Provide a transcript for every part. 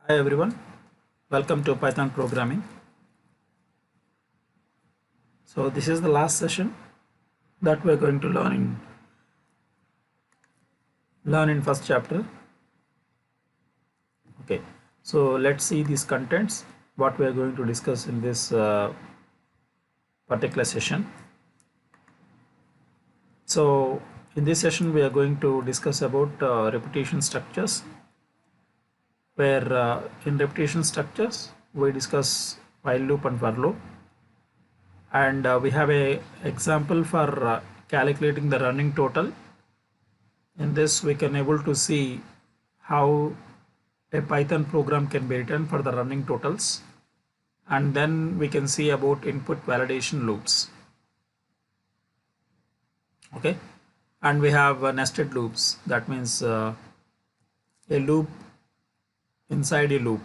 Hi everyone, welcome to Python programming. So this is the last session that we're going to learn in first chapter. Okay, so let's see these contents, what we are going to discuss in this particular session. So in this session we are going to discuss about repetition structures, where in repetition structures we discuss while loop and for loop, and we have a example for calculating the running total. In this we can able to see how a Python program can be written for the running totals, and then we can see about input validation loops. Okay, and we have nested loops, that means a loop inside a loop.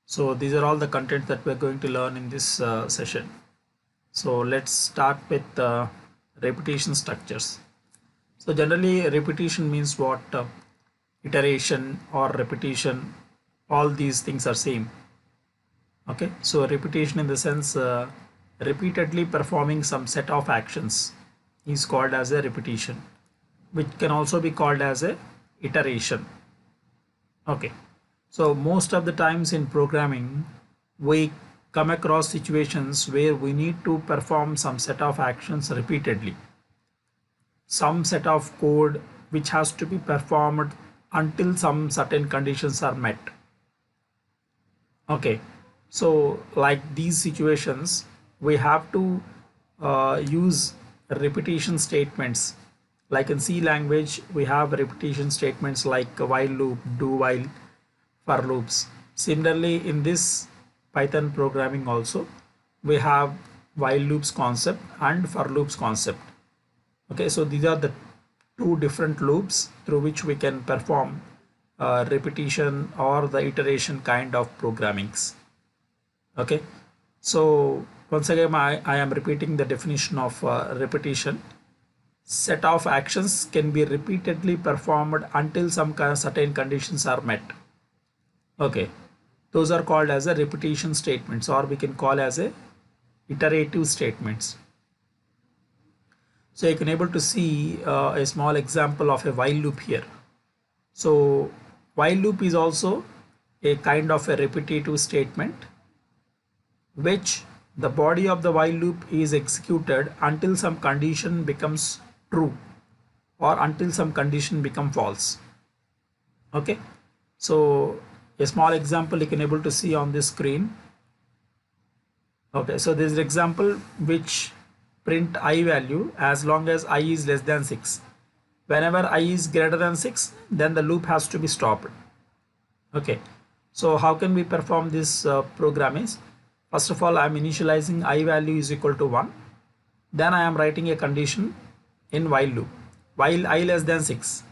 So these are all the content that we're going to learn in this session. So let's start with repetition structures. So generally repetition means what? Iteration or repetition, all these things are same. Okay, so repetition in the sense repeatedly performing some set of actions is called as a repetition, which can also be called as a iteration. Okay, so most of the times in programming we come across situations where we need to perform some set of actions repeatedly, some set of code which has to be performed until some certain conditions are met. Okay, so like these situations we have to use repetition statements. Like in C language we have repetition statements like while loop, do while, for loops. Similarly in this Python programming also we have while loops concept and for loops concept. Okay, so these are the two different loops through which we can perform repetition or the iteration kind of programmings. Okay, so once again I am repeating the definition of repetition. Set of actions can be repeatedly performed until some certain conditions are met. Okay, those are called as a repetition statements, or we can call as a iterative statements. So you can able to see a small example of a while loop here. So while loop is also a kind of a repetitive statement, which the body of the while loop is executed until some condition becomes true or until some condition become false. Okay, so a small example you can able to see on this screen. Okay, so this is example which print I value as long as I is less than 6. Whenever I is greater than 6, then the loop has to be stopped. Okay, so how can we perform this program is, first of all I am initializing I value is equal to 1. Then I am writing a condition in while loop, while I less than 6.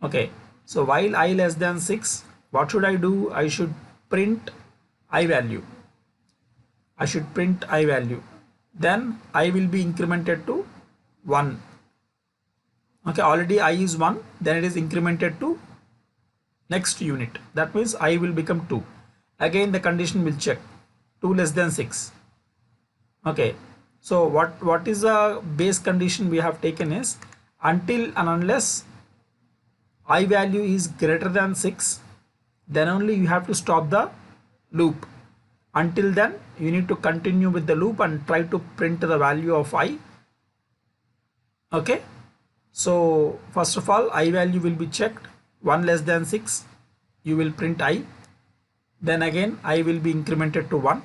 Okay, so while I less than 6, what should I do? I should print I value. I should print I value. Then I will be incremented to 1. Okay, already I is 1, then it is incremented to next unit. That means I will become 2. Again the condition will check 2 less than 6. Okay, so what is the base condition we have taken is until and unless I value is greater than 6, then only you have to stop the loop. Until then you need to continue with the loop and try to print the value of I. Okay, so first of all I value will be checked, 1 less than 6 you will print I, then again I will be incremented to 1,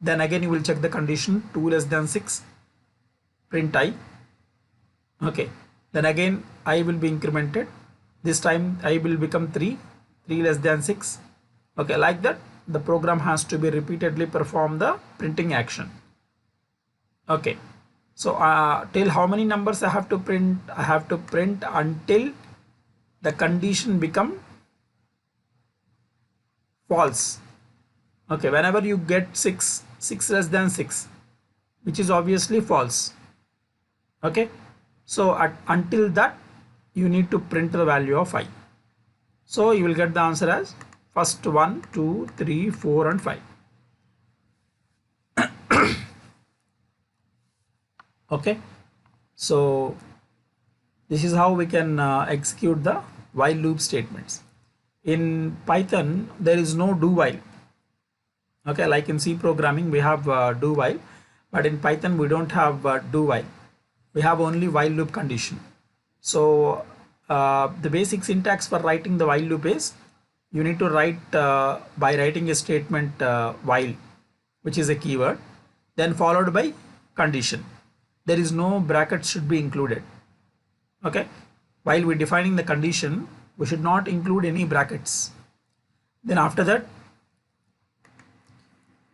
then again you will check the condition 2 less than 6, print I. Okay, then again I will be incremented, this time I will become 3, 3 less than 6. Okay, like that the program has to be repeatedly perform the printing action. Okay, so till how many numbers I have to print? I have to print until the condition become false. Okay, whenever you get 6 less than 6, which is obviously false. Okay, so until that you need to print the value of I. So you will get the answer as first 1 2 3 4 and 5. Okay, so this is how we can execute the while loop statements. In Python there is no do while. Okay, like in C programming we have do while, but in Python we don't have do while. We have only while loop condition. So the basic syntax for writing the while loop is you need to write by writing a statement while, which is a keyword, then followed by condition. There is no brackets should be included. Okay, while we're defining the condition, we should not include any brackets. Then after that,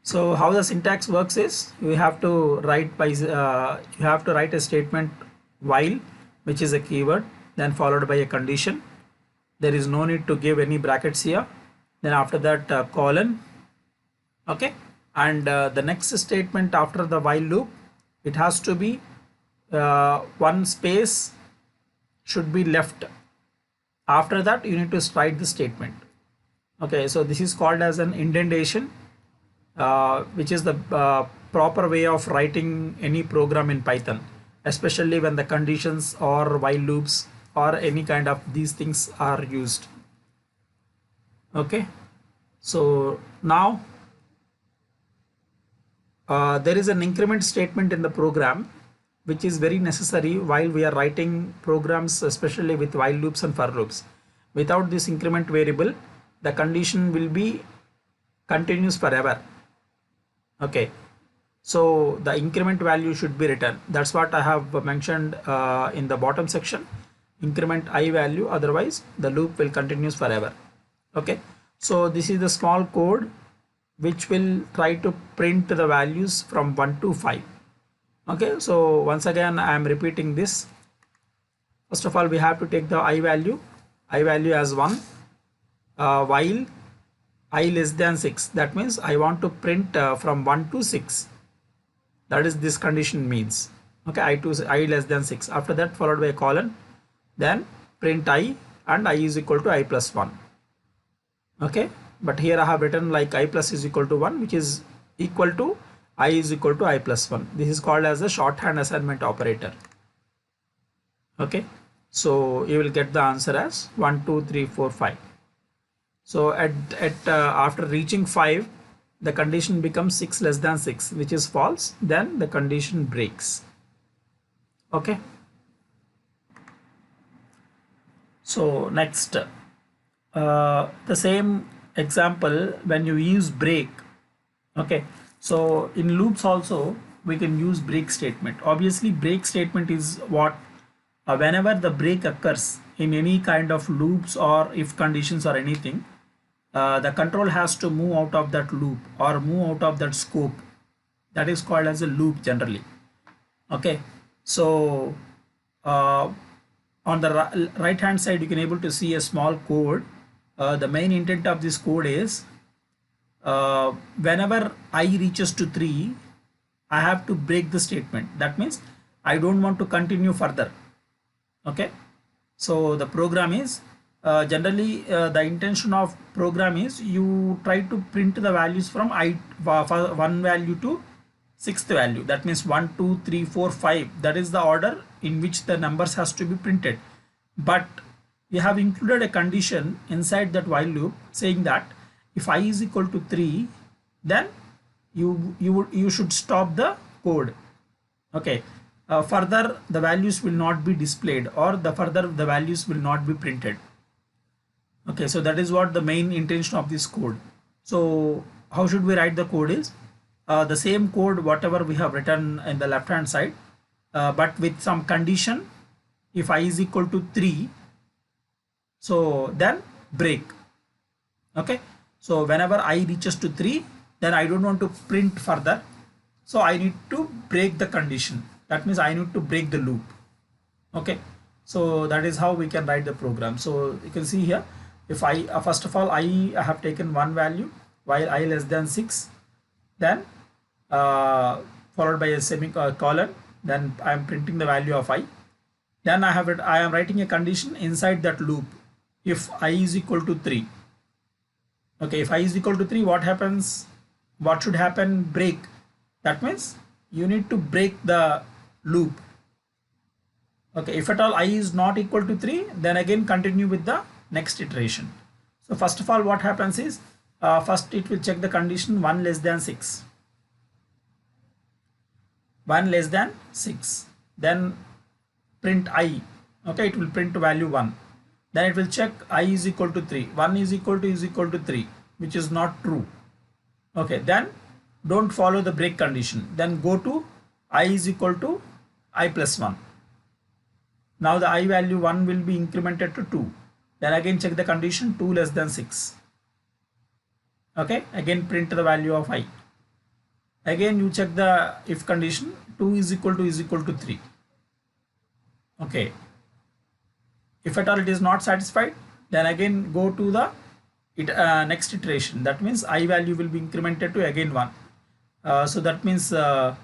so how the syntax works is you have to write by you have to write a statement while, which is a keyword, then followed by a condition. There is no need to give any brackets here. Then after that colon. Okay, and the next statement after the while loop, it has to be one space should be left. After that you need to write the statement. Okay, so this is called as an indentation, which is the proper way of writing any program in Python, especially when the conditions or while loops or any kind of these things are used. Okay, so now there is an increment statement in the program which is very necessary while we are writing programs, especially with while loops and for loops. Without this increment variable, the condition will be continuous forever. Okay, so the increment value should be written. That's what I have mentioned in the bottom section. Increment I value, otherwise the loop will continues forever. Okay, so this is the small code which will try to print the values from 1 to 5. Okay, so once again I am repeating this. First of all, we have to take the I value as 1 while I less than 6. That means I want to print from 1 to 6. That is this condition means. Okay, I less than 6. After that followed by a colon, then print I, and I is equal to I plus 1. Okay, but here I have written like I plus is equal to 1, which is equal to I is equal to I plus 1. This is called as a shorthand assignment operator. Okay, so you will get the answer as 1 2 3 4 5. So after reaching 5, the condition becomes 6 less than 6, which is false. Then the condition breaks. Okay, so next the same example when you use break. Okay, so in loops also we can use break statement. Obviously break statement is what whenever the break occurs in any kind of loops or if conditions or anything, the control has to move out of that loop or move out of that scope. That is called as a loop generally. Okay, so on the right hand side you can able to see a small code. The main intent of this code is whenever I reaches to 3, I have to break the statement. That means I don't want to continue further. Okay, so the program is generally the intention of program is you try to print the values from 1 value to 6th value. That means 1 2 3 4 5. That is the order in which the numbers has to be printed. But we have included a condition inside that while loop saying that if I is equal to 3, then you should stop the code. Okay, further the values will not be displayed, or further the values will not be printed. Okay, so that is what the main intention of this code. So how should we write the code is the same code whatever we have written in the left hand side, but with some condition. If I is equal to 3, so then break. Okay, so whenever I reaches to 3, then I don't want to print further, so I need to break the condition. That means I need to break the loop. Okay, so that is how we can write the program. So you can see here, if I first of all I have taken one value while I less than 6, then followed by a semicolon, then I am printing the value of I. Then I am writing a condition inside that loop if I is equal to 3. Okay, if I is equal to 3, what happens? What should happen? Break. That means you need to break the loop. Okay, if at all I is not equal to 3, then again continue with the next iteration. So first of all, what happens is, first it will check the condition 1 less than 6. 1 less than 6. Then print I. Okay, it will print value 1. Then it will check I is equal to 3. 1 is equal to 3, which is not true. Okay, then don't follow the break condition. Then go to I is equal to I plus 1. Now the I value 1 will be incremented to 2. Then again check the condition 2 less than 6. Okay, again print the value of I. Again you check the if condition 2 is equal to 3. Okay, if at all it is not satisfied, then again go to the next iteration. That means I value will be incremented to again 1. So that means 2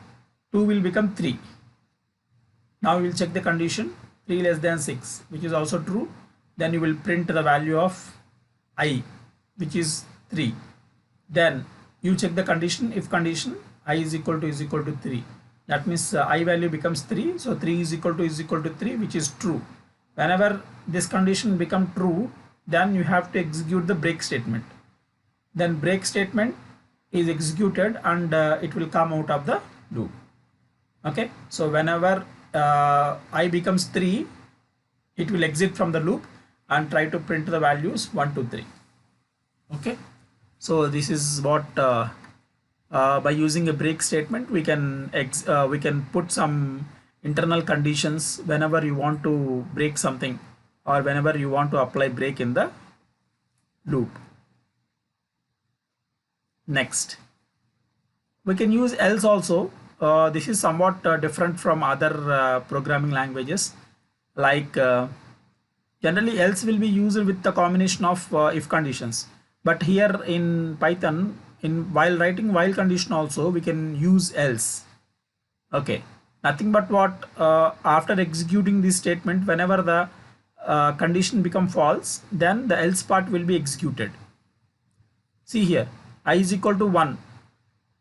will become 3. Now we will check the condition 3 less than 6, which is also true. Then you will print the value of I, which is 3. Then you check the condition if condition I is equal to 3. That means I value becomes 3. So 3 is equal to 3, which is true. Whenever this condition become true, then you have to execute the break statement. Then break statement is executed and it will come out of the loop. Okay, so whenever I becomes 3, it will exit from the loop and try to print the values 1, 2, 3. Okay, so this is what by using a break statement we can put some internal conditions whenever you want to break something or whenever you want to apply break in the loop. Next, we can use else also. This is somewhat different from other programming languages. Like generally else will be used with the combination of if conditions, but here in Python, while writing while condition also we can use else. Okay, nothing but what after executing this statement, whenever the condition become false, then the else part will be executed. See here, I is equal to 1.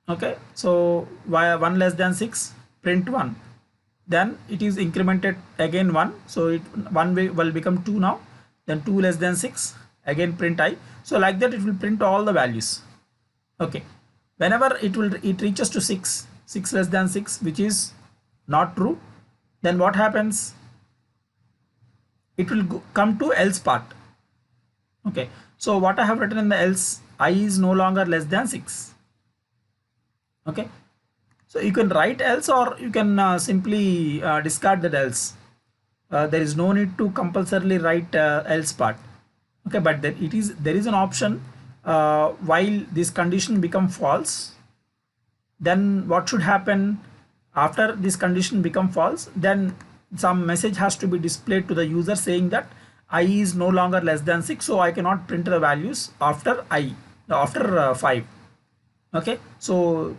Okay, so 1 less than 6, print 1. Then it is incremented again 1, so 1 will become 2 now. Then 2 less than 6, again print I. So like that it will print all the values. Okay, whenever it reaches to 6 less than 6, which is not true, then what happens? It will come to else part. Okay, so what I have written in the else, I is no longer less than 6. Okay, so you can write else or you can simply discard that else. There is no need to compulsorily write else part. Okay, but there is an option while this condition become false, then what should happen? After this condition become false, then some message has to be displayed to the user saying that I is no longer less than 6, so I cannot print the values after 5. Okay, so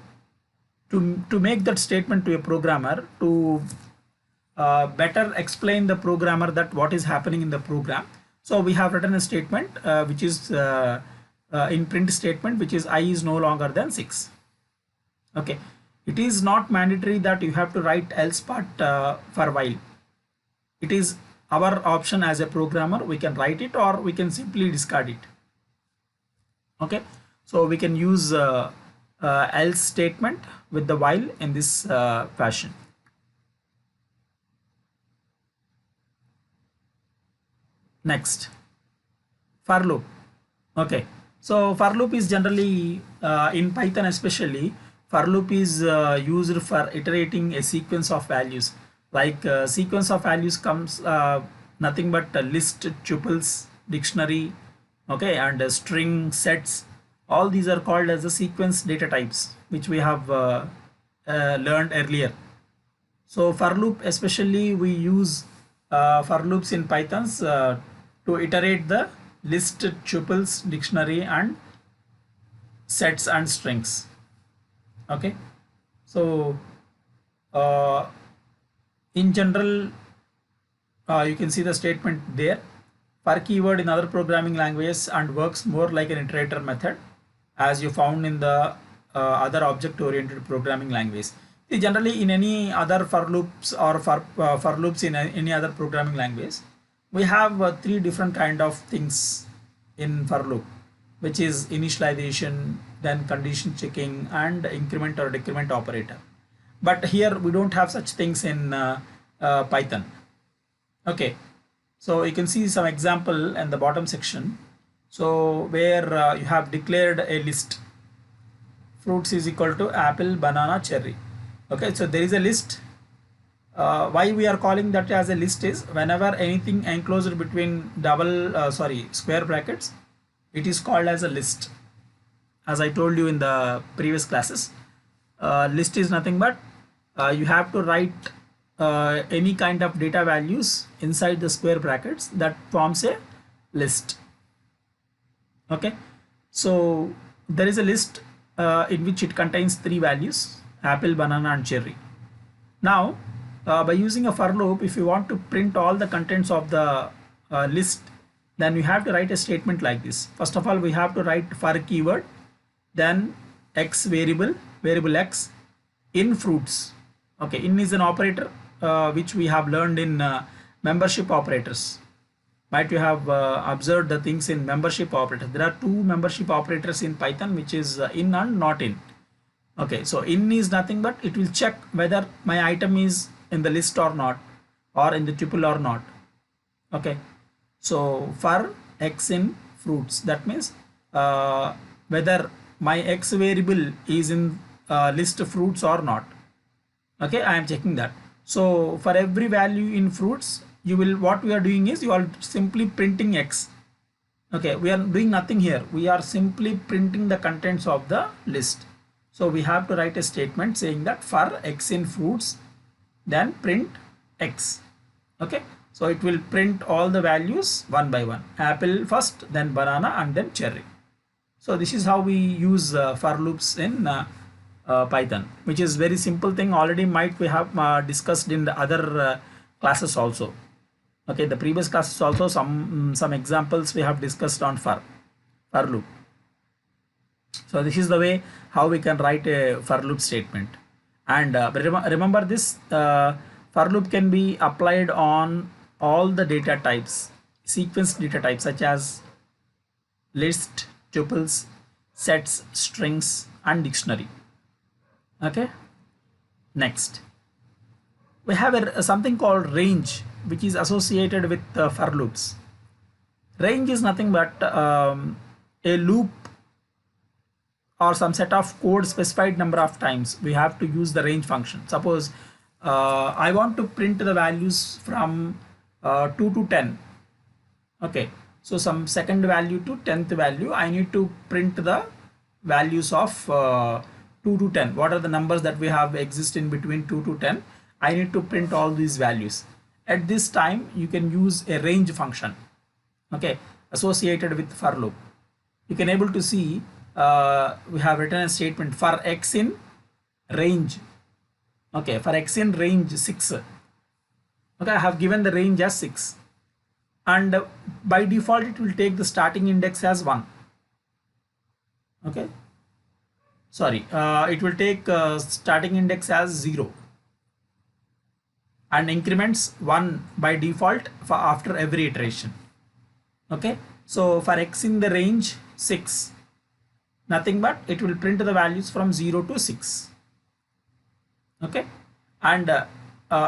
to make that statement to a programmer, to better explain the programmer that what is happening in the program, so we have written a statement which is in print statement, which is I is no longer than 6. Okay, it is not mandatory that you have to write else part for while. It is our option as a programmer. We can write it or we can simply discard it. Okay, so we can use else statement with the while in this fashion. Next, for loop. Okay, so for loop is generally in Python especially, for loop is used for iterating a sequence of values. Like sequence of values comes nothing but list, tuples, dictionary, okay, and string, sets. All these are called as the sequence data types, which we have learned earlier. So for loop especially we use for loops in Pythons to iterate the list, tuples, dictionary, and sets and strings. Okay, so in general you can see the statement there. for keyword in other programming languages and works more like an iterator method as you found in the other object oriented programming language. See, generally in any other for loops or for loops in any other programming language, we have three different kind of things in for loop, which is initialization, then condition checking, and increment or decrement operator. But here we don't have such things in Python. Okay, so you can see some example in the bottom section. So where you have declared a list, fruits is equal to apple, banana, cherry. Okay, so there is a list. Why we are calling that as a list is whenever anything enclosed between square brackets, it is called as a list. As I told you in the previous classes, list is nothing but you have to write any kind of data values inside the square brackets that forms a list. Okay, so there is a list in which it contains three values: apple, banana, and cherry. Now by using a for loop, if you want to print all the contents of the list, then you have to write a statement like this. First of all, we have to write for keyword, then x variable x in fruits. Okay, in is an operator which we have learned in membership operators. Might you have observed the things in membership operators? There are two membership operators in Python, which is in and not in. Okay, so in is nothing but it will check whether my item is in the list or not, or in the tuple or not. Okay, so for x in fruits, that means whether my x variable is in list of fruits or not. Okay, I am checking that. So for every value in fruits, what we are doing is you are simply printing x. Okay, we are doing nothing here. We are simply printing the contents of the list. So we have to write a statement saying that for x in fruits, then print x. Okay, so it will print all the values one by one: apple first, then banana, and then cherry. So this is how we use for loops in Python, which is very simple thing. Already might we have discussed in the other classes also. Okay, the previous classes also some examples we have discussed on for loop. So this is the way how we can write a for loop statement. And remember this for loop can be applied on all the data types, sequence data types such as list, tuples, sets, strings, and dictionary. Okay, next we have something called range, which is associated with for loops. Range is nothing but a loop or some set of code specified number of times we have to use the range function. Suppose I want to print the values from 2 to 10. Okay, so some second value to 10th value, I need to print the values of 2 to 10. What are the numbers that we have exist in between 2 to 10? I need to print all these values. At this time, you can use a range function, okay, associated with for loop. You can able to see we have written a statement for x in range. Okay, for x in range 6. Okay, I have given the range as 6, and by default it will take the starting index as 1. Okay, sorry, it will take starting index as 0 and increments 1 by default for after every iteration. Okay, so for x in the range 6, nothing but it will print the values from 0 to 6. Okay, and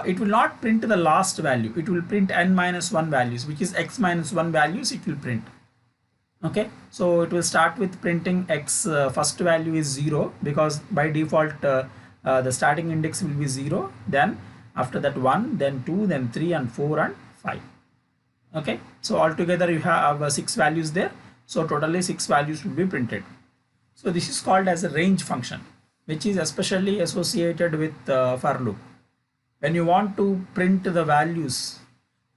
it will not print the last value. It will print n-1 values, which is x-1 values it will print. Okay, so it will start with printing x. First value is 0 because by default the starting index will be 0. Then after that 1, then 2, then 3, and 4, and 5. Okay, so altogether you have 6 values there. So totally 6 values will be printed. So this is called as a range function, which is especially associated with for loop. When you want to print the values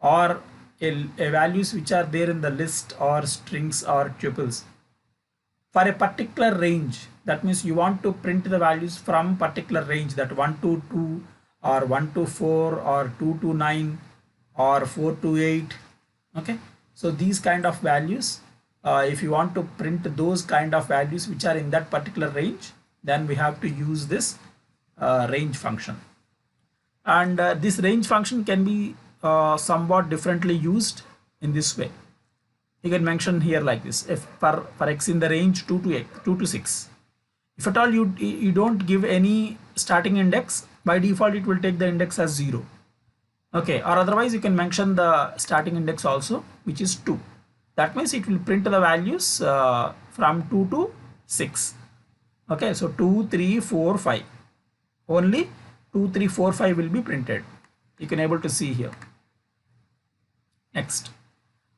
or a values which are there in the list or strings or tuples for a particular range, that means you want to print the values from particular range, that 1 to 2 or 1 to 4 or 2 to 9 or 4 to 8. Okay, So these kind of values, if you want to print those kind of values which are in that particular range, then we have to use this range function. And this range function can be somewhat differently used in this way. You can mention here like this: if for x in the range 2 to 8, 2 to 6, if at all you don't give any starting index, by default it will take the index as 0. Okay, or otherwise you can mention the starting index also, which is 2. That means it will print the values from 2 to 6. Okay, so 2, 3, 4, 5. Only 2, 3, 4, 5 will be printed. You can able to see here. Next,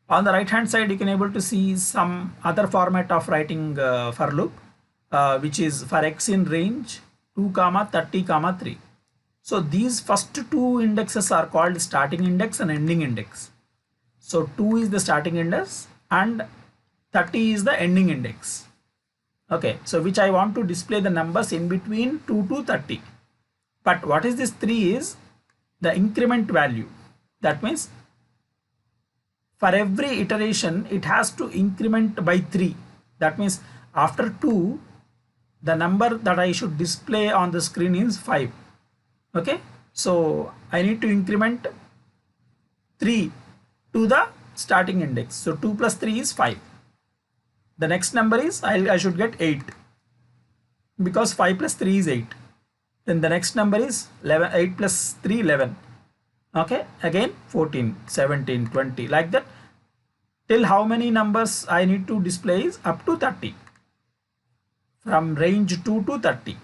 on the right hand side, you can able to see some other format of writing for loop, which is for x in range 2, 30, 3. So these first two indexes are called starting index and ending index. So 2 is the starting index and 30 is the ending index. Okay, so which I want to display the numbers in between 2 to 30. But what is this 3 is the increment value. That means for every iteration it has to increment by 3. That means after 2, the number that I should display on the screen is 5. Okay, so I need to increment 3 to the starting index. So 2 plus 3 is 5. The next number is I should get 8, because 5 plus 3 is 8. Then the next number is 11, 8 plus 3, 11. Okay, again 14, 17, 20, like that. Till how many numbers I need to display is up to 30. From range 2 to 30.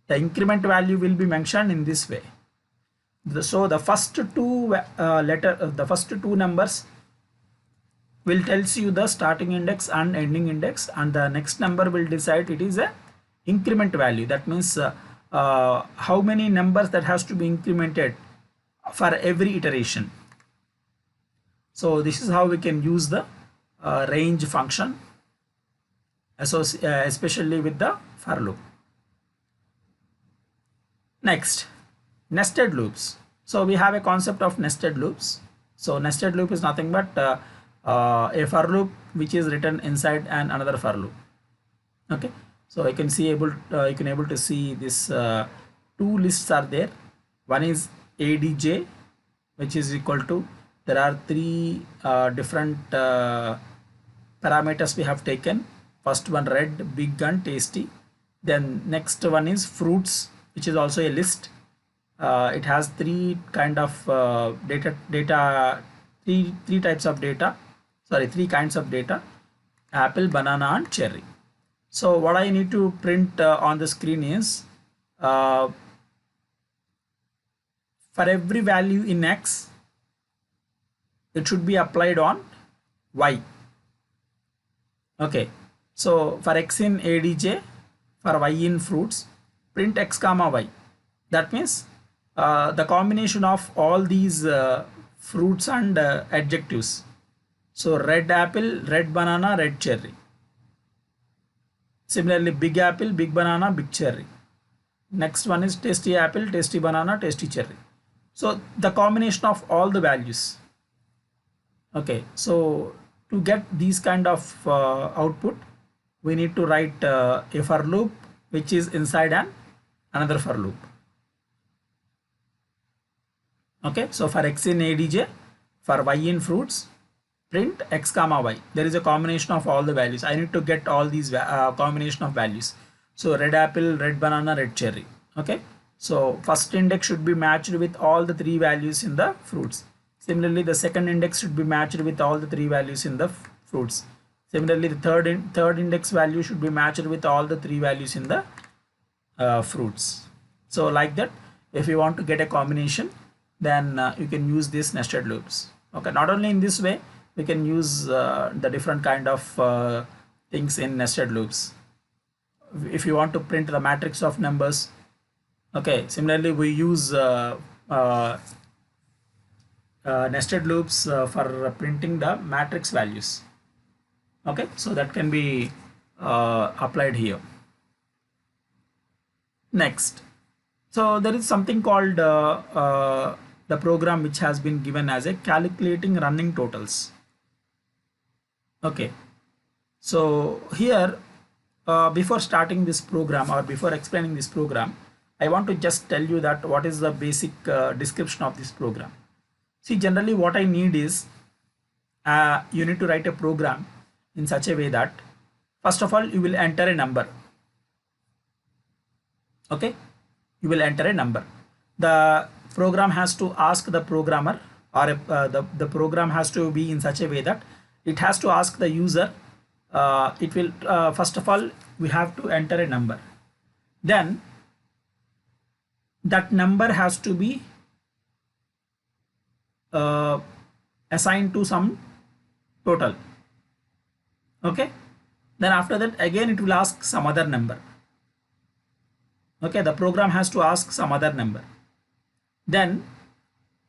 The increment value will be mentioned in this way. So the first two the first two numbers will tells you the starting index and ending index, and the next number will decide it is a increment value. That means how many numbers that has to be incremented for every iteration. So this is how we can use the range function, especially with the for loop. Next, nested loops. So we have a concept of nested loops. So nested loop is nothing but a for loop which is written inside another for loop. Okay, so you can able to see this two lists are there. One is ADJ, which is equal to, there are three different parameters we have taken. First one, red, big and tasty. Then next one is fruits, which is also a list. It has three kind of three types of data. Sorry, three kinds of data: apple, banana, and cherry. So what I need to print on the screen is for every value in X, it should be applied on Y. Okay, so for X in ADJ, for Y in fruits, print X comma Y. That means the combination of all these fruits and adjectives. So red apple, red banana, red cherry. Similarly, big apple, big banana, big cherry. Next one is tasty apple, tasty banana, tasty cherry. So the combination of all the values. Okay, so to get these kind of output, we need to write a for loop which is inside another for loop. Okay, so for X in ADJ, for Y in fruits, print X comma Y. There is a combination of all the values. I need to get all these combination of values. So red apple, red banana, red cherry. Okay, so first index should be matched with all the three values in the fruits. Similarly, the second index should be matched with all the three values in the fruits. Similarly, the third index value should be matched with all the three values in the fruits. So like that, if you want to get a combination, then you can use these nested loops. Okay, not only in this way, we can use the different kind of things in nested loops. If you want to print the matrix of numbers, okay, similarly we use nested loops for printing the matrix values. Okay, so that can be applied here. Next, so there is something called the program which has been given as a calculating running totals. Okay, so here before starting this program or before explaining this program, I want to just tell you that what is the basic description of this program. See, generally what I need is you need to write a program in such a way that first of all you will enter a number. Okay, you will enter a number. The program has to ask the programmer, or the program has to be in such a way that it has to ask the user. It will first of all we have to enter a number, then that number has to be assigned to some total. Okay, then after that again it will ask some other number. Okay, the program has to ask some other number, then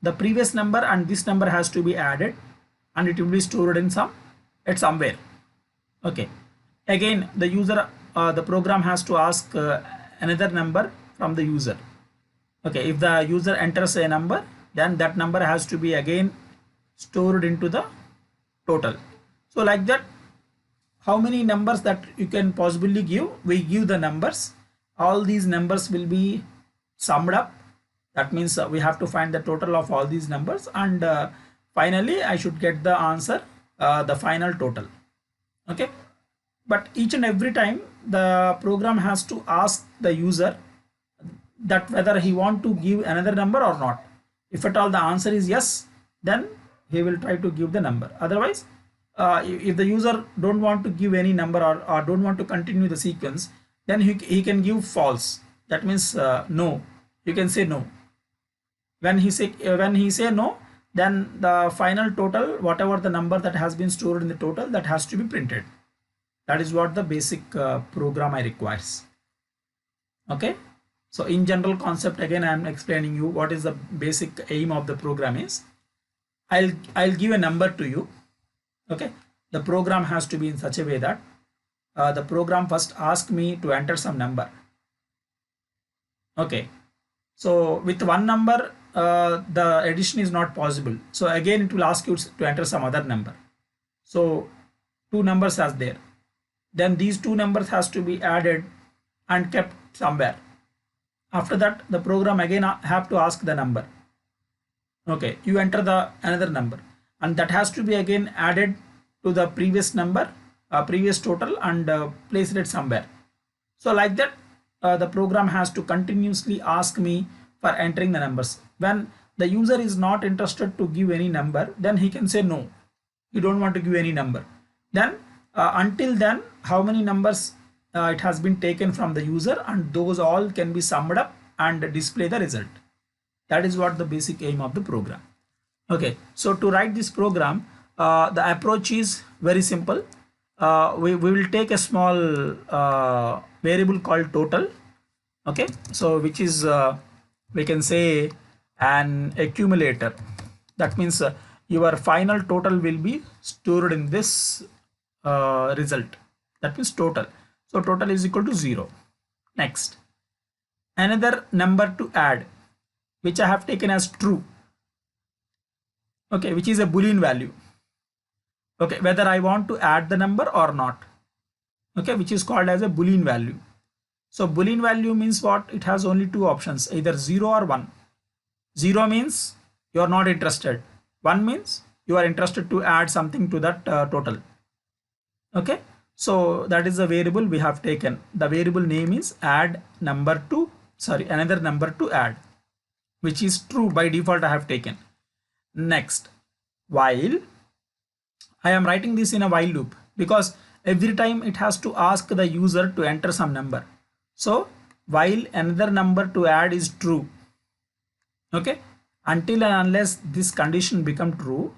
the previous number and this number has to be added and it will be stored in somewhere. Okay, again the user the program has to ask another number from the user. Okay, if the user enters a number, then that number has to be again stored into the total. So like that, how many numbers that you can possibly give, we give the numbers. All these numbers will be summed up. That means we have to find the total of all these numbers, and finally I should get the answer, the final total. Okay, but each and every time the program has to ask the user that whether he want to give another number or not. If at all the answer is yes, then he will try to give the number. Otherwise, if the user don't want to give any number, or don't want to continue the sequence, then he can give false. That means no. You can say no. When he say no, then the final total, whatever the number that has been stored in the total, that has to be printed. That is what the basic program I requires. Okay, so in general concept, again I am explaining you what is the basic aim of the program is. I'll give a number to you. Okay, the program has to be in such a way that the program first asks me to enter some number. Okay, so with one number the addition is not possible, so again it will ask you to enter some other number. So two numbers as there, then these two numbers has to be added and kept somewhere. After that the program again have to ask the number. Okay, you enter the another number, and that has to be again added to the previous number, previous total, and place it somewhere. So like that the program has to continuously ask me for entering the numbers. When the user is not interested to give any number, then he can say no, you don't want to give any number. Then until then, how many numbers it has been taken from the user, and those all can be summed up and display the result. That is what the basic aim of the program. Okay, so to write this program, the approach is very simple. We will take a small variable called total. Okay, so which is we can say an accumulator. That means your final total will be stored in this result. That means total. So total is equal to 0. Next, another number to add, which I have taken as true. Okay, which is a Boolean value. Okay, whether I want to add the number or not. Okay, which is called as a Boolean value. So Boolean value means what? It has only two options, either 0 or 1. 0 means you are not interested. 1 means you are interested to add something to that total. Okay, so that is the variable we have taken. The variable name is add number to, sorry, another number to add, which is true by default I have taken. Next, while I am writing this in a while loop, because every time it has to ask the user to enter some number. So while another number to add is true, okay, until and unless this condition become true,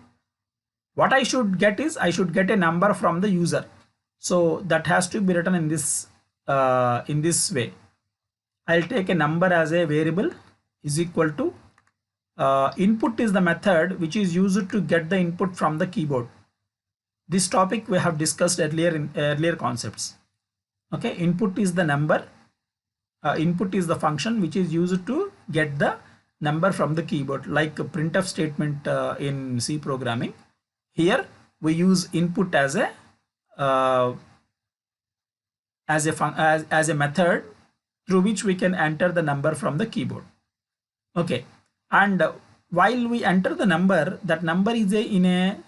what I should get is I should get a number from the user. So that has to be written in this way. I'll take a number as a variable is equal to input is the method which is used to get the input from the keyboard. This topic we have discussed earlier in earlier concepts. Okay, input is the number. Input is the function which is used to get the number from the keyboard, like a printf statement in C programming. Here we use input as a uh, as a method through which we can enter the number from the keyboard. Okay, and while we enter the number, that number is in a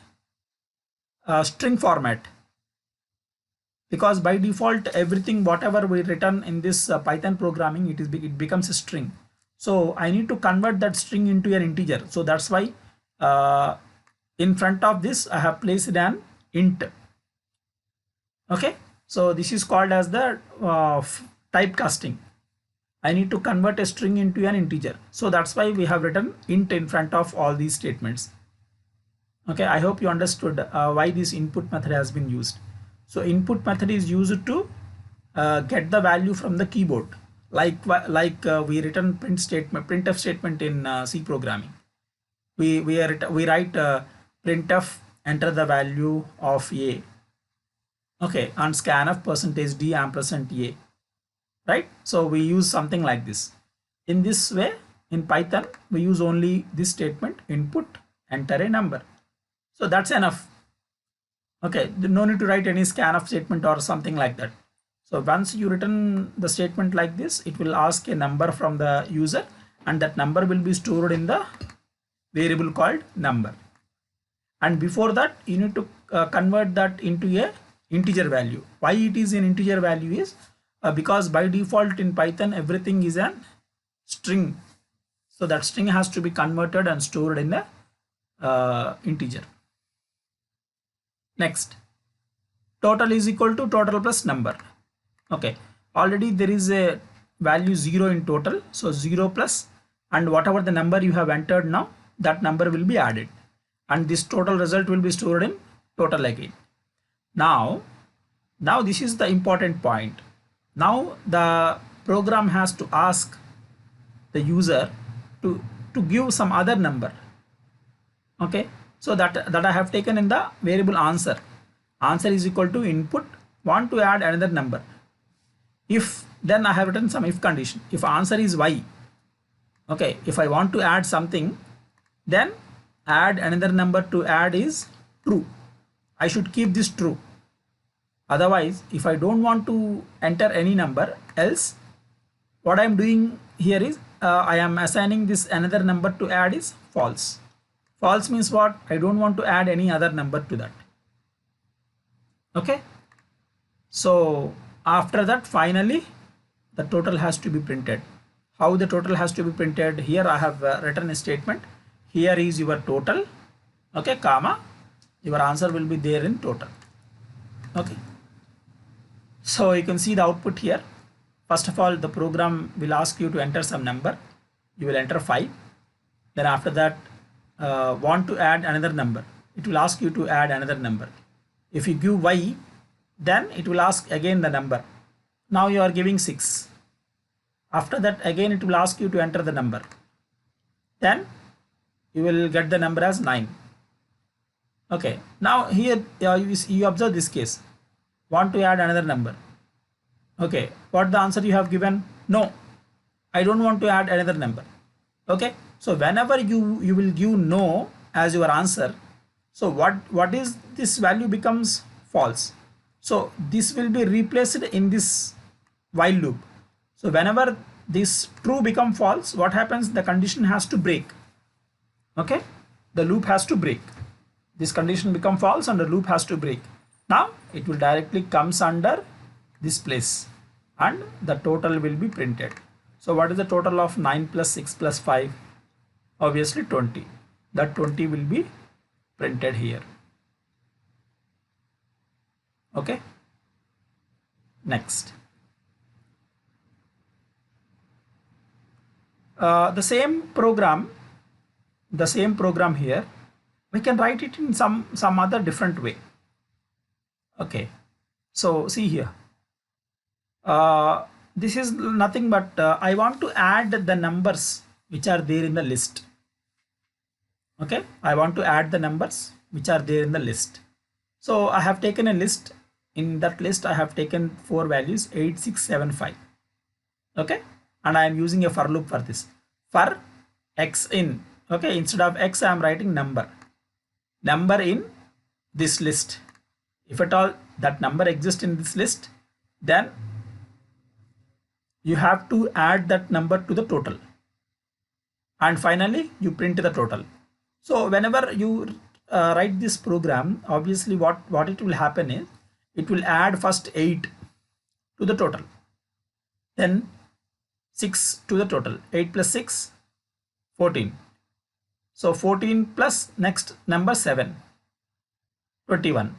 string format, because by default everything whatever we return in this Python programming, it becomes a string. So I need to convert that string into an integer. So that's why in front of this I have placed an int. Okay, so this is called as the typecasting. I need to convert a string into an integer. So that's why we have written int in front of all these statements. Okay, I hope you understood why this input method has been used. So input method is used to get the value from the keyboard, like we written printf statement in C programming. We write printf enter the value of a. Okay, on scanf %d ampersand a, right? So we use something like this. In this way, in Python, we use only this statement, input, enter a number. So that's enough. Okay, no need to write any scanf statement or something like that. So once you return the statement like this, it will ask a number from the user, and that number will be stored in the variable called number. And before that, you need to convert that into a integer value. Why it is an integer value is because by default in Python everything is an string. So that string has to be converted and stored in the integer. Next, total is equal to total plus number. Okay, already there is a value 0 in total. So 0 plus, and whatever the number you have entered now, that number will be added, and this total result will be stored in total again. Now this is the important point. Now the program has to ask the user to give some other number. Okay, so that I have taken in the variable answer. Answer is equal to input, want to add another number. If, then I have written some if condition. If answer is y, okay, if I want to add something, then add another number to add is true. I should keep this true. Otherwise, if I don't want to enter any number else, what I am doing here is I am assigning this another number to add is false. False means what? I don't want to add any other number to that. Okay. So after that, finally, the total has to be printed. How the total has to be printed? Here I have written a statement. Here is your total. Okay, comma. Your answer will be there in total. Okay. So you can see the output here. First of all, the program will ask you to enter some number. You will enter 5. Then after that, want to add another number. It will ask you to add another number. If you give y, then it will ask again the number. Now you are giving 6. After that, again it will ask you to enter the number. Then you will get the number as 9. Okay. Now here you observe this case. Want to add another number. Okay, what the answer you have given? No, I don't want to add another number. Okay, so whenever you will give no as your answer, so what is this value becomes false. So this will be replaced in this while loop. So whenever this true become false, what happens? The condition has to break. Okay, the loop has to break. This condition become false and the loop has to break. Now it will directly comes under this place and the total will be printed. So what is the total of 9 plus 6 plus 5? Obviously 20. That 20 will be printed here. Okay. Next. The same program here, we can write it in some other different way. Okay, so see here, this is nothing but I want to add the numbers which are there in the list. Okay, I want to add the numbers which are there in the list. So I have taken a list. In that list I have taken 4 values 8, 6, 7, 5. Okay, and I am using a for loop for this. For x in, okay, instead of x I am writing number in this list. If at all that number exists in this list, then you have to add that number to the total, and finally you print the total. So whenever you write this program, obviously what it will happen is it will add first 8 to the total, then 6 to the total. 8 plus 6, 14. So 14 plus next number 7, 21.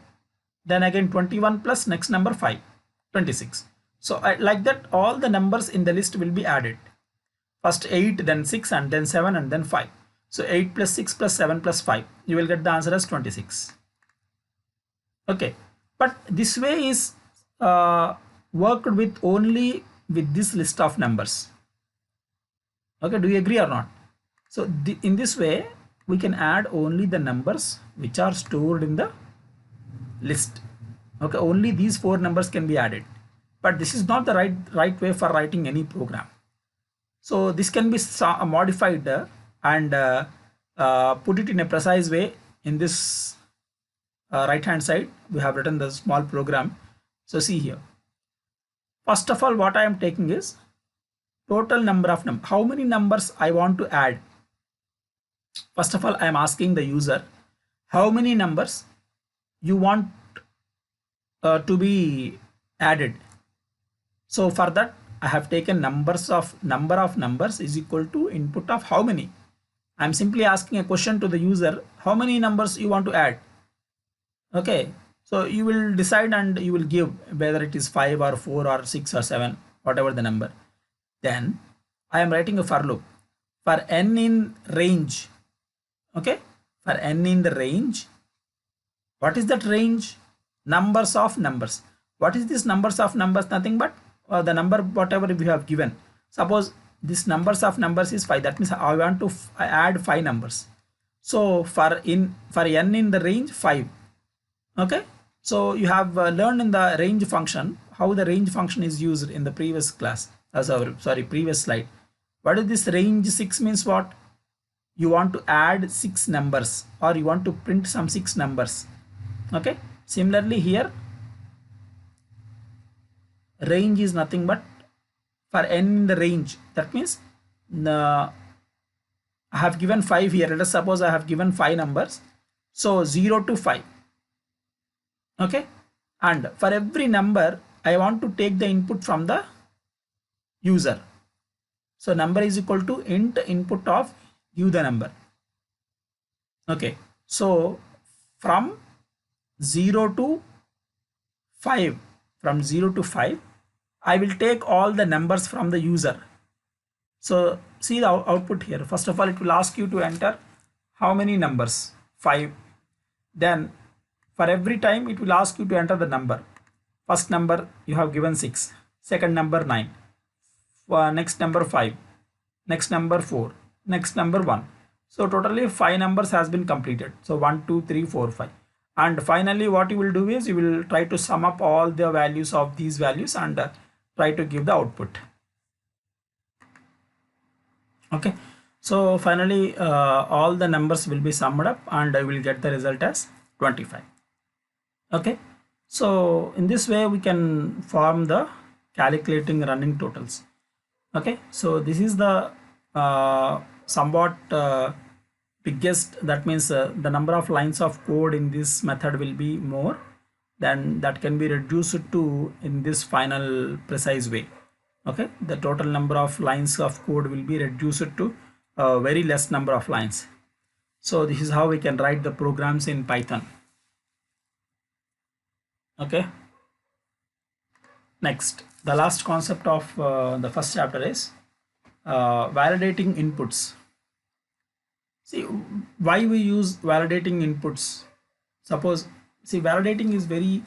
Then again 21 plus next number 5, 26. So like that all the numbers in the list will be added. First 8, then 6, and then 7, and then 5. So 8 plus 6 plus 7 plus 5. You will get the answer as 26. Okay. But this way is worked with only with this list of numbers. Okay. Do you agree or not? So in this way, we can add only the numbers which are stored in the list. Okay. Only these 4 numbers can be added. But this is not the right way for writing any program. So this can be modified and put it in a precise way. In this right hand side, we have written the small program. So see here. First of all, what I am taking is total number of numbers. How many numbers I want to add? First of all, I am asking the user how many numbers you want to be added. So for that, I have taken number of numbers is equal to input of how many. I'm simply asking a question to the user, how many numbers you want to add. Okay, so you will decide and you will give whether it is 5 or 4 or 6 or 7, whatever the number. Then I am writing a for loop for n in range. Okay, for n in the range. What is that range? Numbers of numbers. What is this numbers of numbers? Nothing but the number whatever we have given. Suppose this numbers of numbers is 5. That means I want to add 5 numbers. So for n in the range 5. Okay. So you have learned in the range function how the range function is used in the previous class. Previous slide. What is this range 6 means what? You want to add 6 numbers or you want to print some 6 numbers. Okay. Similarly here, range is nothing but for n in the range. That means I have given 5 here. Let us suppose I have given 5 numbers. So 0 to 5. Okay. And for every number, I want to take the input from the user. So number is equal to int input of give the number. Okay. So from 0 to 5, I will take all the numbers from the user. So see the output here. First of all, it will ask you to enter how many numbers? 5. Then for every time it will ask you to enter the number. First number you have given 6, second number 9, next number 5, next number 4, next number 1. So totally 5 numbers has been completed. So 1, 2, 3, 4, 5. And finally what you will do is you will try to sum up all the values of these values and try to give the output. Okay. So finally all the numbers will be summed up and I will get the result as 25. Okay. So in this way we can form the calculating running totals. Okay. So this is the somewhat biggest, that means the number of lines of code in this method will be more, then that can be reduced to in this final precise way. Okay, the total number of lines of code will be reduced to a very less number of lines. So this is how we can write the programs in Python. Okay, next, the last concept of the first chapter is validating inputs. See why we use validating inputs. Suppose, see, validating is very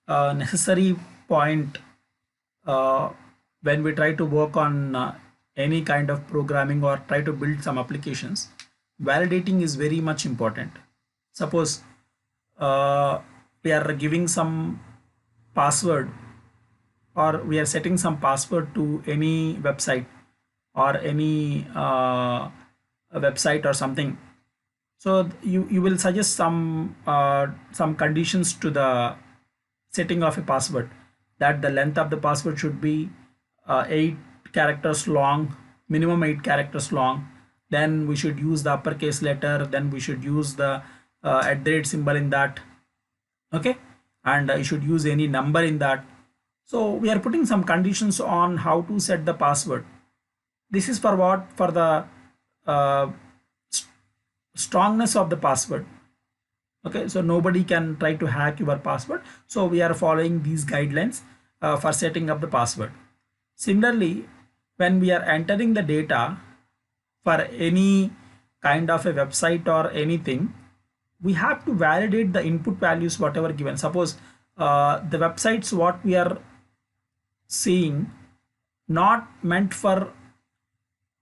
necessary point when we try to work on any kind of programming or try to build some applications. Validating is very much important. Suppose we are giving some password or we are setting some password to any website or any a website or something. So you will suggest some conditions to the setting of a password, that the length of the password should be 8 characters long, minimum 8 characters long. Then we should use the uppercase letter, then we should use the @ symbol in that. Okay, and you should use any number in that. So we are putting some conditions on how to set the password. This is for what? For the strongness of the password. Okay, so nobody can try to hack your password. So we are following these guidelines for setting up the password. Similarly, when we are entering the data for any kind of a website or anything, we have to validate the input values whatever given. Suppose the websites what we are seeing not meant for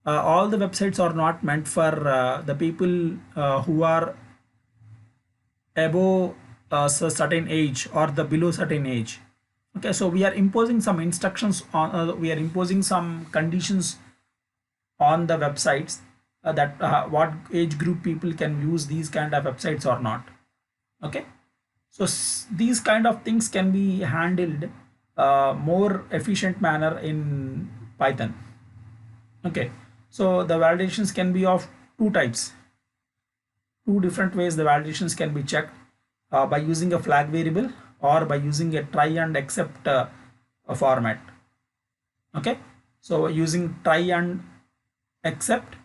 all the websites are not meant for the people who are above a certain age or the below certain age. Okay, so we are imposing some instructions on we are imposing some conditions on the websites that what age group people can use these kind of websites or not. Okay, so these kind of things can be handled more efficient manner in Python. Okay, so the validations can be of two types. Two different ways the validations can be checked, by using a flag variable or by using a try and except format. Okay, so using try and except,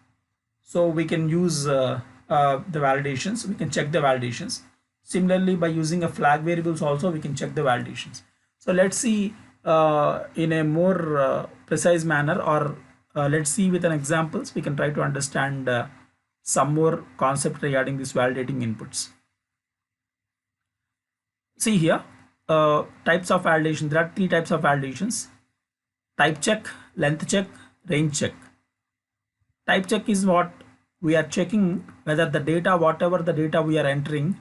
so we can use the validations, we can check the validations. Similarly, by using a flag variables also we can check the validations. So let's see in a more precise manner, or let's see with an examples, we can try to understand some more concept regarding this validating inputs. See here, types of validation. There are three types of validations: type check, length check, range check. Type check is what we are checking whether the data, whatever the data we are entering,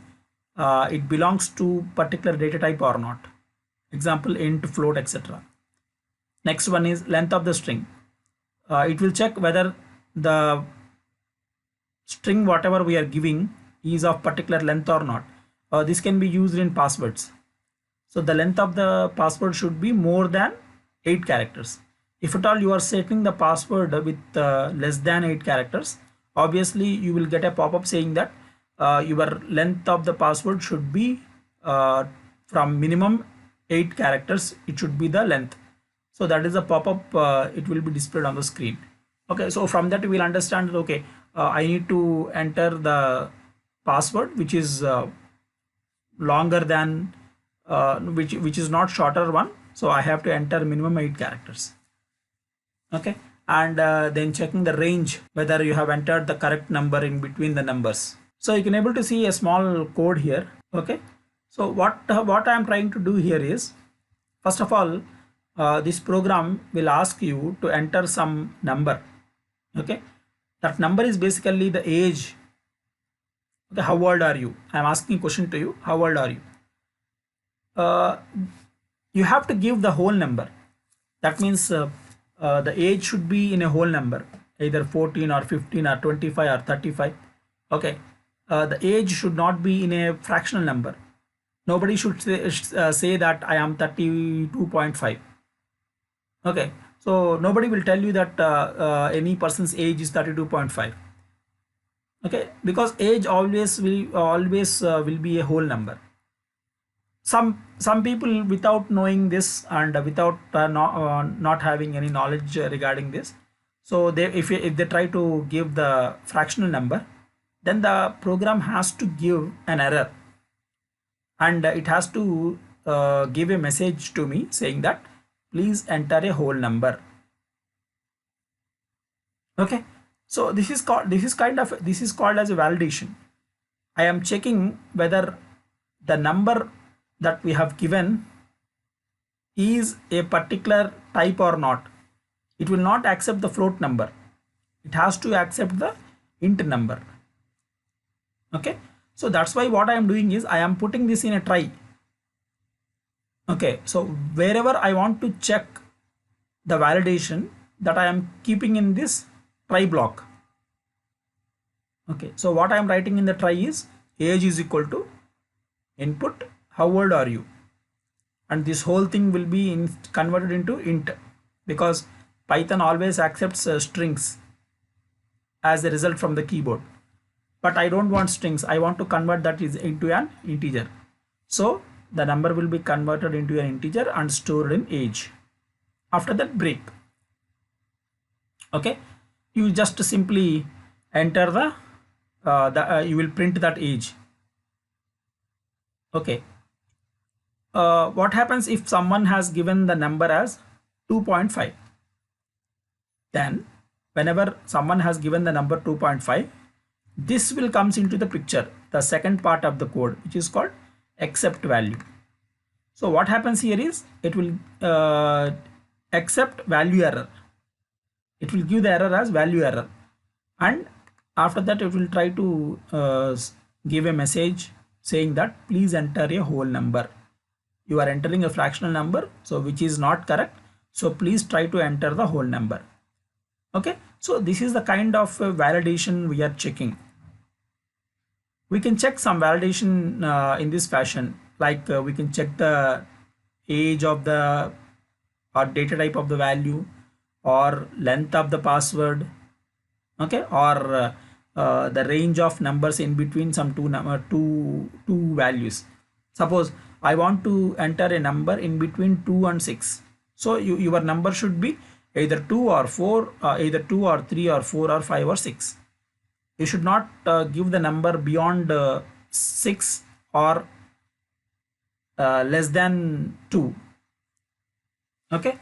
it belongs to particular data type or not. Example, int, float, etc. Next one is length of the string. It will check whether the string whatever we are giving is of particular length or not. This can be used in passwords. So the length of the password should be more than 8 characters. If at all you are setting the password with less than 8 characters, obviously you will get a pop-up saying that your length of the password should be from minimum 8 characters, it should be the length. So that is a pop-up, it will be displayed on the screen. Okay, so from that we will understand that, okay, I need to enter the password which is longer than which is not shorter one, so I have to enter minimum 8 characters. Okay, and then checking the range whether you have entered the correct number in between the numbers. So you can able to see a small code here. Okay, so what I am trying to do here is, first of all, this program will ask you to enter some number. Okay, that number is basically the age. Okay, how old are you? I am asking a question to you. How old are you? You have to give the whole number. That means the age should be in a whole number, either 14 or 15 or 25 or 35. Okay, the age should not be in a fractional number. Nobody should say that I am 32.5. Okay, so nobody will tell you that any person's age is 32.5. Okay, because age always will be a whole number. Some people, without knowing this and without not having any knowledge regarding this, so they if they try to give the fractional number, then the program has to give an error, and it has to give a message to me saying that please enter a whole number. Okay, so this is called as a validation. I am checking whether the number that we have given is a particular type or not. It will not accept the float number. It has to accept the int number. Okay, so that's why what I am doing is I am putting this in a try. Okay, so wherever I want to check the validation, that I am keeping in this try block. Okay, so what I am writing in the try is age is equal to input, how old are you? and this whole thing will be converted into int, because Python always accepts strings as a result from the keyboard. But I don't want strings, I want to convert that is into an integer. So the number will be converted into an integer and stored in age. After that, break. Okay, you just simply enter you will print that age. Okay, what happens if someone has given the number as 2.5? Then whenever someone has given the number 2.5, this will comes into the picture, the second part of the code, which is called accept value. So what happens here is it will accept value error. It will give the error as value error, and after that it will try to give a message saying that please enter a whole number. You are entering a fractional number, so which is not correct, so please try to enter the whole number. Okay, so this is the kind of validation we are checking. We can check some validation in this fashion, like we can check the age of the or data type of the value, or length of the password, okay, or the range of numbers in between some two values. Suppose I want to enter a number in between 2 and 6, so your number should be either 2 or 4, either 2 or 3 or 4 or 5 or 6. You should not give the number beyond 6 or less than 2. Okay,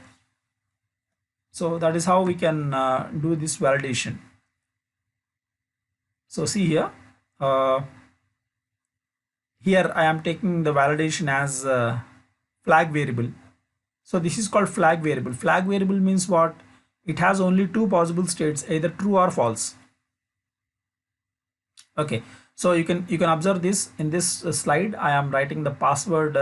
so that is how we can do this validation. So see here, here I am taking the validation as flag variable. So this is called flag variable. Flag variable means what? It has only two possible states, either true or false. Okay, so you can observe this in this slide. I am writing the password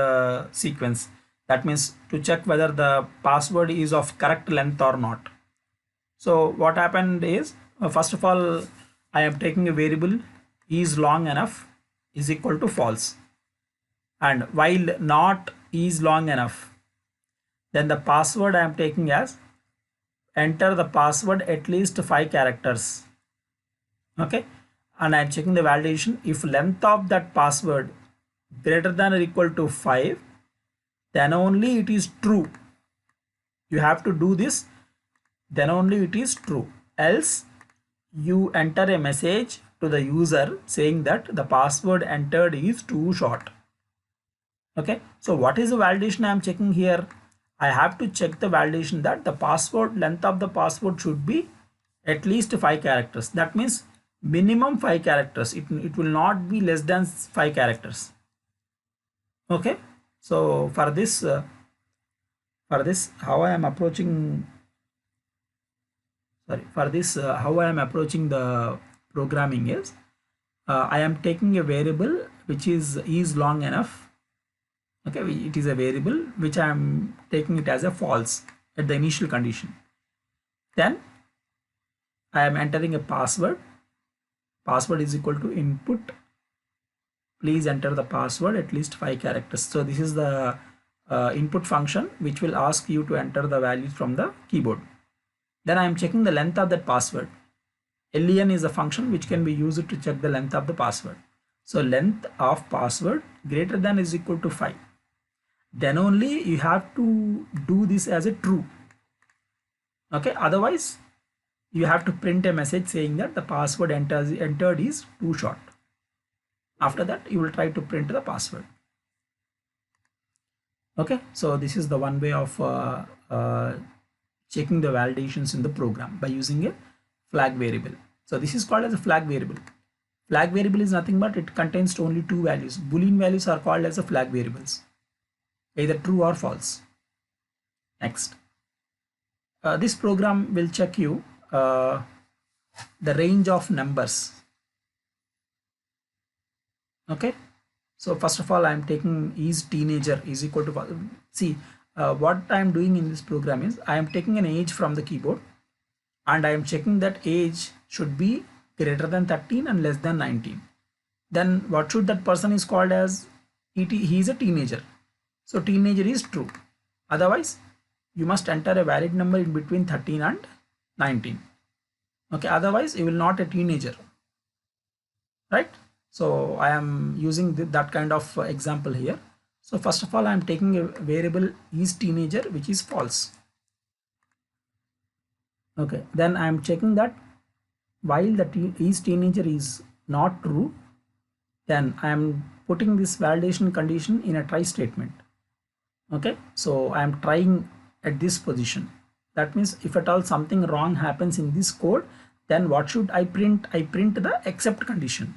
sequence. That means to check whether the password is of correct length or not. So what happened is, first of all, I am taking a variable is long enough is equal to false, and while not is long enough, then the password I am taking as enter the password at least 5 characters. Okay, and I am checking the validation. If length of that password greater than or equal to 5, then only it is true. You have to do this, then only it is true. Else you enter a message to the user saying that the password entered is too short. Okay, so what is the validation I am checking here? I have to check the validation that the password length of the password should be at least 5 characters. That means minimum 5 characters. It will not be less than 5 characters. Okay, so for this how I am approaching how I am approaching the programming is, I am taking a variable which is long enough. Okay, it is a variable which I am taking it as a false at the initial condition. Then I am entering a password. Password is equal to input. Please enter the password at least 5 characters. So this is the input function which will ask you to enter the values from the keyboard. Then I am checking the length of that password. len is a function which can be used to check the length of the password. So length of password greater than is equal to 5. Then only you have to do this as a true. Okay, otherwise you have to print a message saying that the password entered is too short. After that you will try to print the password. Okay, so this is the one way of checking the validations in the program by using a flag variable. So this is called as a flag variable. Flag variable is nothing but it contains only two values. Boolean values are called as a flag variables, either true or false. Next, this program will check you the range of numbers. Okay, so first of all I am taking is teenager is equal to, see what I am doing in this program is I am taking an age from the keyboard and I am checking that age should be greater than 13 and less than 19. Then what should that person is called as? He is a teenager. So teenager is true. Otherwise you must enter a valid number in between 13 and 19. Okay, otherwise you will not a teenager, right? So I am using that kind of example here. So first of all, I am taking a variable is teenager, which is false. Okay, then I am checking that while the is teenager is not true, then I am putting this validation condition in a try statement. Okay, so I am trying at this position. That means if at all something wrong happens in this code, then what should I print? I print the except condition.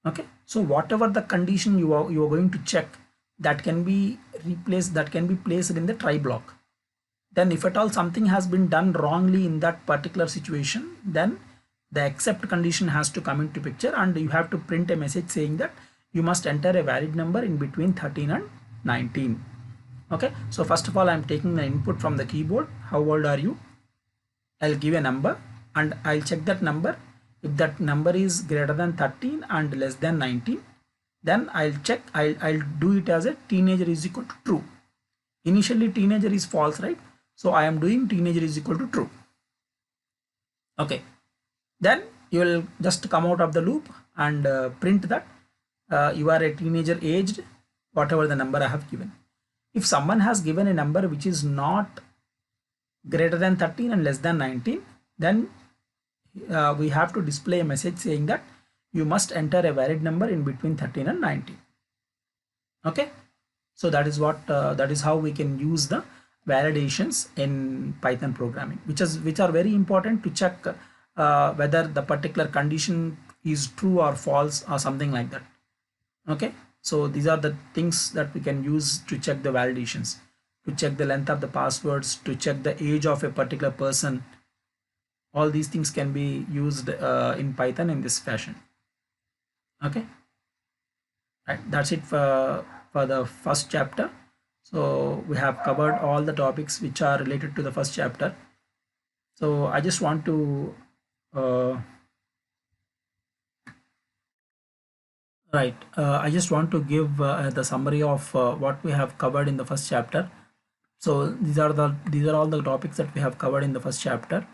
Okay, so whatever the condition you are going to check, that can be replaced, that can be placed in the try block. Then if at all something has been done wrongly in that particular situation, then the except condition has to come into picture, and you have to print a message saying that you must enter a valid number in between 13 and 19. Okay, so first of all, I'm taking the input from the keyboard. How old are you? I'll give a number and I'll check that number. If that number is greater than 13 and less than 19, then I'll check, I'll do it as a teenager is equal to true. Initially teenager is false, right? So I am doing teenager is equal to true. Okay, then you will just come out of the loop and print that you are a teenager aged whatever the number I have given. If someone has given a number which is not greater than 13 and less than 19, then we have to display a message saying that you must enter a valid number in between 13 and 19. Okay, so that is what that is how we can use the validations in Python programming, which are very important to check whether the particular condition is true or false or something like that. Okay, so these are the things that we can use to check the validations, to check the length of the passwords, to check the age of a particular person. All these things can be used in Python in this fashion. Okay, right, that's it for the first chapter. So we have covered all the topics which are related to the first chapter. So I just want to I just want to give the summary of what we have covered in the first chapter. So these are all the topics that we have covered in the first chapter.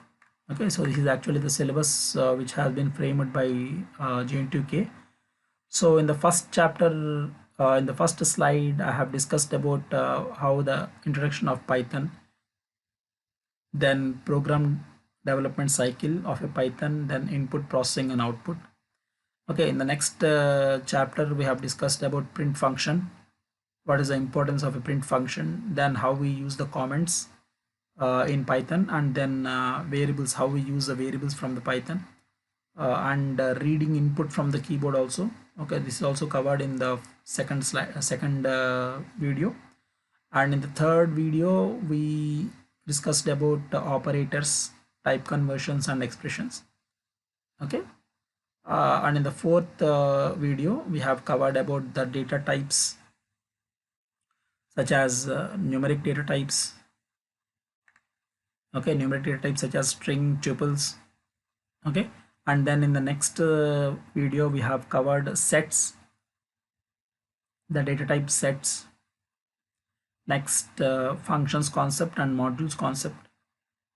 Okay, so this is actually the syllabus which has been framed by JN2K. So in the first chapter, in the first slide, I have discussed about how the introduction of Python, then program development cycle of a Python, then input processing and output. Okay, in the next chapter, we have discussed about print function, what is the importance of a print function, then how we use the comments in Python, and then variables, how we use the variables from the Python, and reading input from the keyboard also. Okay, this is also covered in the second video. And in the third video, we discussed about operators, type conversions and expressions. Okay, and in the fourth video, we have covered about the data types such as numeric data types. Okay, numeric data types such as string, tuples. Okay, and then in the next video, we have covered sets, the data type sets. Next, functions concept and modules concept.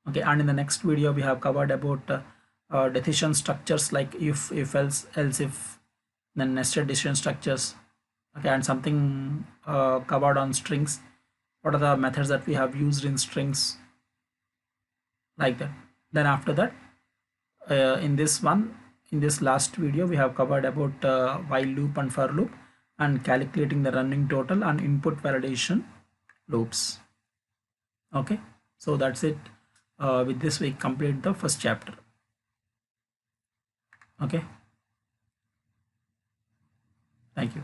Okay, and in the next video, we have covered about decision structures like if else if, then nested decision structures. Okay, and something covered on strings. What are the methods that we have used in strings, like that. Then after that, in this last video, we have covered about while loop and for loop, and calculating the running total and input validation loops. Okay, so that's it. With this, we complete the first chapter. Okay, thank you.